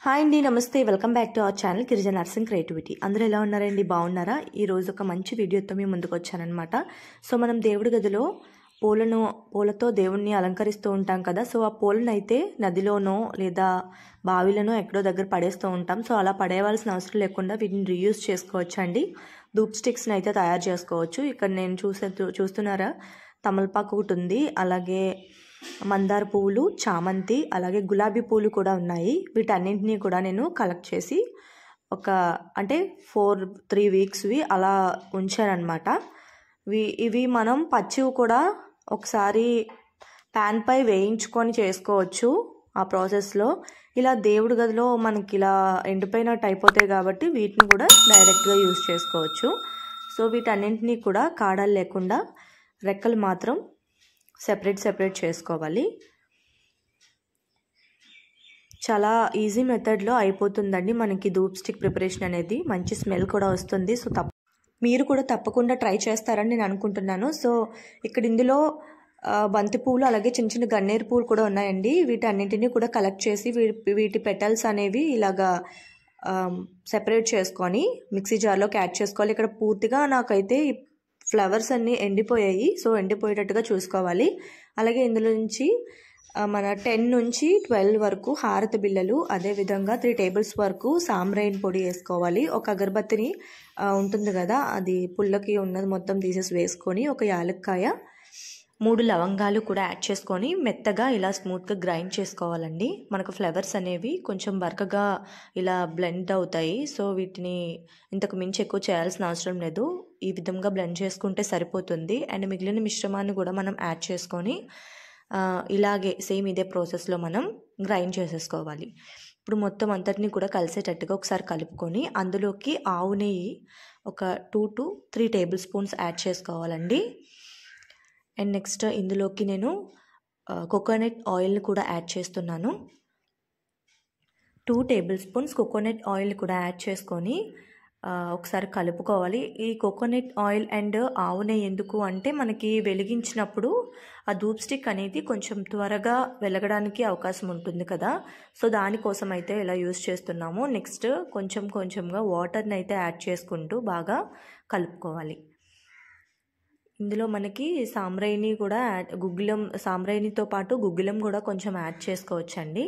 Hi అండి, నమస్తే. Welcome back to our channel గిరిజన నర్సింగ్ క్రియేటివిటీ. అందరూ ఎలా ఉన్నారండి? బాగున్నారా? ఈరోజు ఒక మంచి వీడియోతో మీ ముందుకు వచ్చానమాట. సో మనం దేవుడి గదిలో పూలతో దేవుణ్ణి అలంకరిస్తూ ఉంటాం కదా. సో ఆ పూలను అయితే నదిలోనో లేదా బావిలోనో ఎక్కడో దగ్గర పడేస్తూ ఉంటాం. సో అలా పడేయవలసిన అవసరం లేకుండా వీటిని రీయూజ్ చేసుకోవచ్చు అండి. ధూప్ స్టిక్స్ని అయితే తయారు చేసుకోవచ్చు. ఇక్కడ నేను చూస్తున్నారా, తమలపాకు ఒకటి ఉంది, అలాగే మందార పువ్వులు, చామంతి, అలాగే గులాబీ పూలు కూడా ఉన్నాయి. వీటన్నింటినీ కూడా నేను కలెక్ట్ చేసి అంటే 3 వీక్స్వి అలా ఉంచానమాట. ఇవి మనం పచ్చివి కూడా ఒకసారి ప్యాన్ పై వేయించుకొని చేసుకోవచ్చు. ఆ ప్రాసెస్లో ఇలా దేవుడి గదిలో మనకి ఇలా ఎండిపోయినట్టు అయిపోతాయి కాబట్టి వీటిని కూడా డైరెక్ట్గా యూజ్ చేసుకోవచ్చు. సో వీటన్నింటినీ కూడా కాడలు లేకుండా రెక్కలు మాత్రం సెపరేట్ చేసుకోవాలి. చాలా ఈజీ మెథడ్లో అయిపోతుందండి మనకి ధూప్ స్టిక్ ప్రిపరేషన్ అనేది. మంచి స్మెల్ కూడా వస్తుంది. సో మీరు కూడా తప్పకుండా ట్రై చేస్తారని నేను అనుకుంటున్నాను. సో ఇక్కడ ఇందులో బంతి పూలు, అలాగే చిన్న చిన్న గన్నేరు పూలు కూడా ఉన్నాయండి. వీటన్నింటినీ కూడా కలెక్ట్ చేసి వీటి పెటల్స్ అనేవి ఇలాగా సెపరేట్ చేసుకొని మిక్సీ జార్లోకి యాడ్ చేసుకోవాలి. ఇక్కడ పూర్తిగా నాకైతే ఫ్లవర్స్ అన్నీ ఎండిపోయాయి. సో ఎండిపోయేటట్టుగా చూసుకోవాలి. అలాగే ఇందులో నుంచి మన 10 నుంచి 12 వరకు హారతి బిళ్ళలు, అదేవిధంగా 3 టేబుల్స్ వరకు సాంబ్రాయిన్ పొడి వేసుకోవాలి. ఒక అగరబత్తిని ఉంటుంది కదా, అది పుల్లకి ఉన్నది మొత్తం తీసేసి వేసుకొని, ఒక యాలక్కాయ, 3 లవంగాలు కూడా యాడ్ చేసుకొని మెత్తగా ఇలా స్మూత్గా గ్రైండ్ చేసుకోవాలండి. మనకు ఫ్లేవర్స్ అనేవి కొంచెం బరకగా ఇలా బ్లెండ్ అవుతాయి. సో వీటిని ఇంతకు మించి ఎక్కువ చేయాల్సిన అవసరం లేదు. ఈ విధంగా బ్లెండ్ చేసుకుంటే సరిపోతుంది. అండ్ మిగిలిన మిశ్రమాన్ని కూడా మనం యాడ్ చేసుకొని ఇలాగే సేమ్ ఇదే ప్రాసెస్లో మనం గ్రైండ్ చేసేసుకోవాలి. ఇప్పుడు మొత్తం అంతటిని కూడా కలిసేటట్టుగా ఒకసారి కలుపుకొని అందులోకి ఆవు నెయ్యి ఒక 2 to 3 టేబుల్ స్పూన్స్ యాడ్ చేసుకోవాలండి. అండ్ నెక్స్ట్ ఇందులోకి నేను కోకోనట్ ఆయిల్ని కూడా యాడ్ చేస్తున్నాను. 2 టేబుల్ స్పూన్స్ కోకోనట్ ఆయిల్ కూడా యాడ్ చేసుకొని ఒకసారి కలుపుకోవాలి. ఈ కోకోనట్ ఆయిల్ అండ్ ఆవు నెయ్యి ఎందుకు అంటే మనకి వెలిగించినప్పుడు ఆ ధూప్ స్టిక్ అనేది కొంచెం త్వరగా వెలగడానికి అవకాశం ఉంటుంది కదా. సో దానికోసం అయితే ఇలా యూజ్ చేస్తున్నాము. నెక్స్ట్ కొంచెంగా వాటర్ని అయితే యాడ్ చేసుకుంటూ బాగా కలుపుకోవాలి. ఇందులో మనకి సాంబ్రాయిని కూడా సాంబ్రాయినితో పాటు గుగ్గిలం కూడా కొంచెం యాడ్ చేసుకోవచ్చండి.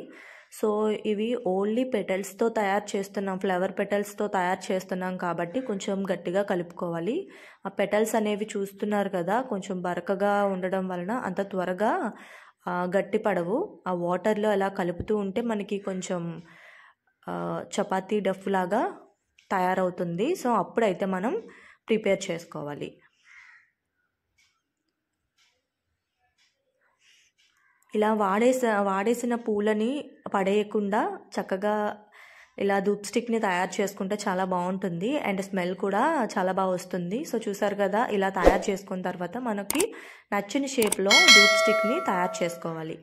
సో ఇవి ఓన్లీ పెటల్స్తో తయారు చేస్తున్నాం, ఫ్లవర్ పెటల్స్తో తయారు చేస్తున్నాం కాబట్టి కొంచెం గట్టిగా కలుపుకోవాలి. ఆ పెటల్స్ అనేవి చూస్తున్నారు కదా, కొంచెం బరకగా ఉండడం వలన అంత త్వరగా గట్టి పడవు. ఆ వాటర్లో అలా కలుపుతూ ఉంటే మనకి కొంచెం చపాతీ డఫ్ లాగా తయారవుతుంది. సో అప్పుడైతే మనం ప్రిపేర్ చేసుకోవాలి. ఇలా వాడేసిన పూలని పడేయకుండా చక్కగా ఇలా ధూప్ స్టిక్ని తయారు చేసుకుంటే చాలా బాగుంటుంది. అండ్ స్మెల్ కూడా చాలా బాగా వస్తుంది. సో చూసారు కదా, ఇలా తయారు చేసుకున్న తర్వాత మనకి నచ్చిన షేప్లో ధూప్ స్టిక్ని తయారు చేసుకోవాలి.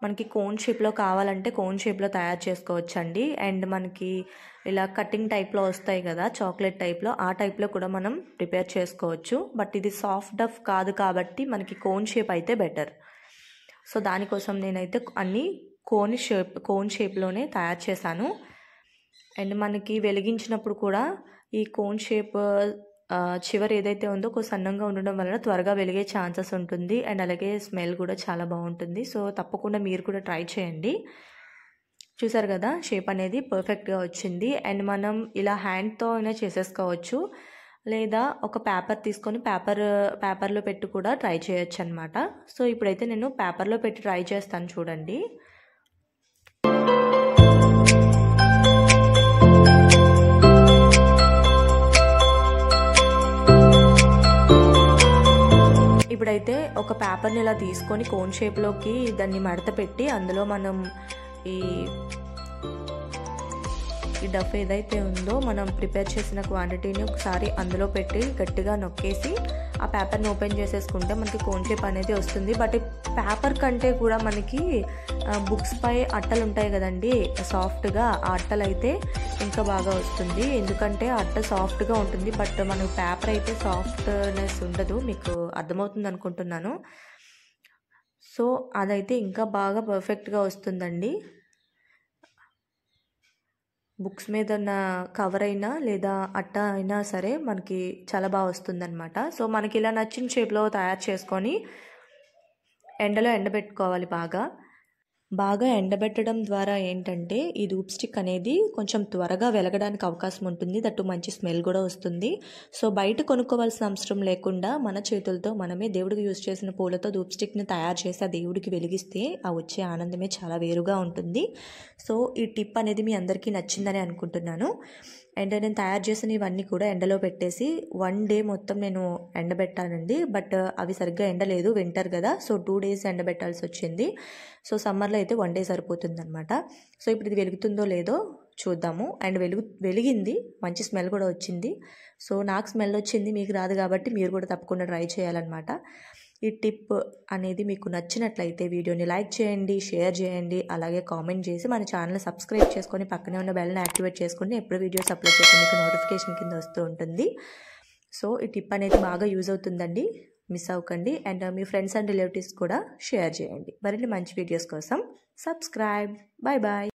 మనకి కోన్ షేప్లో కావాలంటే కోన్ షేప్లో తయారు చేసుకోవచ్చండి. అండ్ మనకి ఇలా కటింగ్ టైప్లో వస్తాయి కదా, చాక్లెట్ టైప్లో, ఆ టైప్లో కూడా మనం ప్రిపేర్ చేసుకోవచ్చు. బట్ ఇది సాఫ్ట్ డఫ్ కాదు కాబట్టి మనకి కోన్ షేప్ అయితే బెటర్. సో దానికోసం నేనైతే అన్నీ కోన్ షేప్లోనే తయారు చేశాను. అండ్ మనకి వెలిగించినప్పుడు కూడా ఈ కోన్ షేప్ చివరి ఏదైతే ఉందో కొంచెం సన్నంగా ఉండడం వలన త్వరగా వెలిగే ఛాన్సెస్ ఉంటుంది. అండ్ అలాగే స్మెల్ కూడా చాలా బాగుంటుంది. సో తప్పకుండా మీరు కూడా ట్రై చేయండి. చూసారు కదా, షేప్ అనేది పర్ఫెక్ట్గా వచ్చింది. అండ్ మనం ఇలా హ్యాండ్తో అయినా చేసేసుకోవచ్చు, లేదా ఒక పేపర్ తీసుకొని పేపర్లో పెట్టి కూడా ట్రై చేయొచ్చు అనమాట. సో ఇప్పుడైతే నేను పేపర్లో పెట్టి ట్రై చేస్తాను, చూడండి. ఇప్పుడైతే ఒక పేపర్ని ఇలా తీసుకొని కోన్ షేప్లోకి దాన్ని మడత పెట్టి అందులో మనం ఈ డఫ్ ఏదైతే ఉందో మనం ప్రిపేర్ చేసిన క్వాంటిటీని ఒకసారి అందులో పెట్టి గట్టిగా నొక్కేసి ఆ పేపర్ని ఓపెన్ చేసేసుకుంటే మనకి కోన్ షేప్ అనేది వస్తుంది. బట్ పేపర్ కంటే కూడా మనకి బుక్స్ పై అట్టలు ఉంటాయి కదండి, సాఫ్ట్గా, ఆ అట్టలు అయితే ఇంకా బాగా వస్తుంది. ఎందుకంటే అట్ట సాఫ్ట్గా ఉంటుంది, బట్ మనకు పేపర్ అయితే సాఫ్ట్నెస్ ఉండదు. మీకు అర్థమవుతుంది అనుకుంటున్నాను. సో అదైతే ఇంకా బాగా పర్ఫెక్ట్గా వస్తుందండి. బుక్స్ మీద ఉన్న కవర్ అయినా లేదా అట్ట అయినా సరే మనకి చాలా బాగా వస్తుందన్నమాట. సో మనకి ఇలా నచ్చిన షేప్లో తయారు చేసుకొని ఎండలో ఎండబెట్టుకోవాలి. బాగా ఎండబెట్టడం ద్వారా ఏంటంటే ఈ ధూప్ స్టిక్ అనేది కొంచెం త్వరగా వెలగడానికి అవకాశం ఉంటుంది. దట్టు మంచి స్మెల్ కూడా వస్తుంది. సో బయట కొనుక్కోవాల్సిన అవసరం లేకుండా మన చేతులతో మనమే దేవుడికి యూజ్ చేసిన పూలతో ధూప్ స్టిక్ని తయారు చేసి ఆ దేవుడికి వెలిగిస్తే ఆ వచ్చే ఆనందమే చాలా వేరుగా ఉంటుంది. సో ఈ టిప్ అనేది మీ అందరికీ నచ్చిందని అనుకుంటున్నాను. అండ్ నేను తయారు చేసిన ఇవన్నీ కూడా ఎండలో పెట్టేసి 1 డే మొత్తం నేను ఎండబెట్టానండి. బట్ అవి సరిగ్గా ఎండలేదు, వింటర్ కదా. సో 2 days ఎండబెట్టాల్సి వచ్చింది. సో సమ్మర్లో అయితే 1 day సరిపోతుందన్నమాట. సో ఇప్పుడు ఇది వెలుగుతుందో లేదో చూద్దాము. అండ్ వెలిగింది, మంచి స్మెల్ కూడా వచ్చింది. సో నాకు స్మెల్ వచ్చింది, మీకు రాదు కాబట్టి మీరు కూడా తప్పకుండా ట్రై చేయాలన్నమాట. ఈ టిప్ అనేది మీకు నచ్చినట్లయితే వీడియోని లైక్ చేయండి, షేర్ చేయండి, అలాగే కామెంట్ చేసి మన ఛానల్ని సబ్స్క్రైబ్ చేసుకొని పక్కనే ఉన్న బెల్ని యాక్టివేట్ చేసుకొని ఎప్పుడు వీడియోస్ అప్లోడ్ చేస్తే మీకు నోటిఫికేషన్ కింద వస్తూ ఉంటుంది. సో ఈ టిప్ అనేది బాగా యూజ్ అవుతుందండి, మిస్ అవ్వకండి. And me friends and relatives కూడా షేర్ చేయండి. మరిన్ని మంచి వీడియోస్ కోసం సబ్స్క్రైబ్. Bye bye.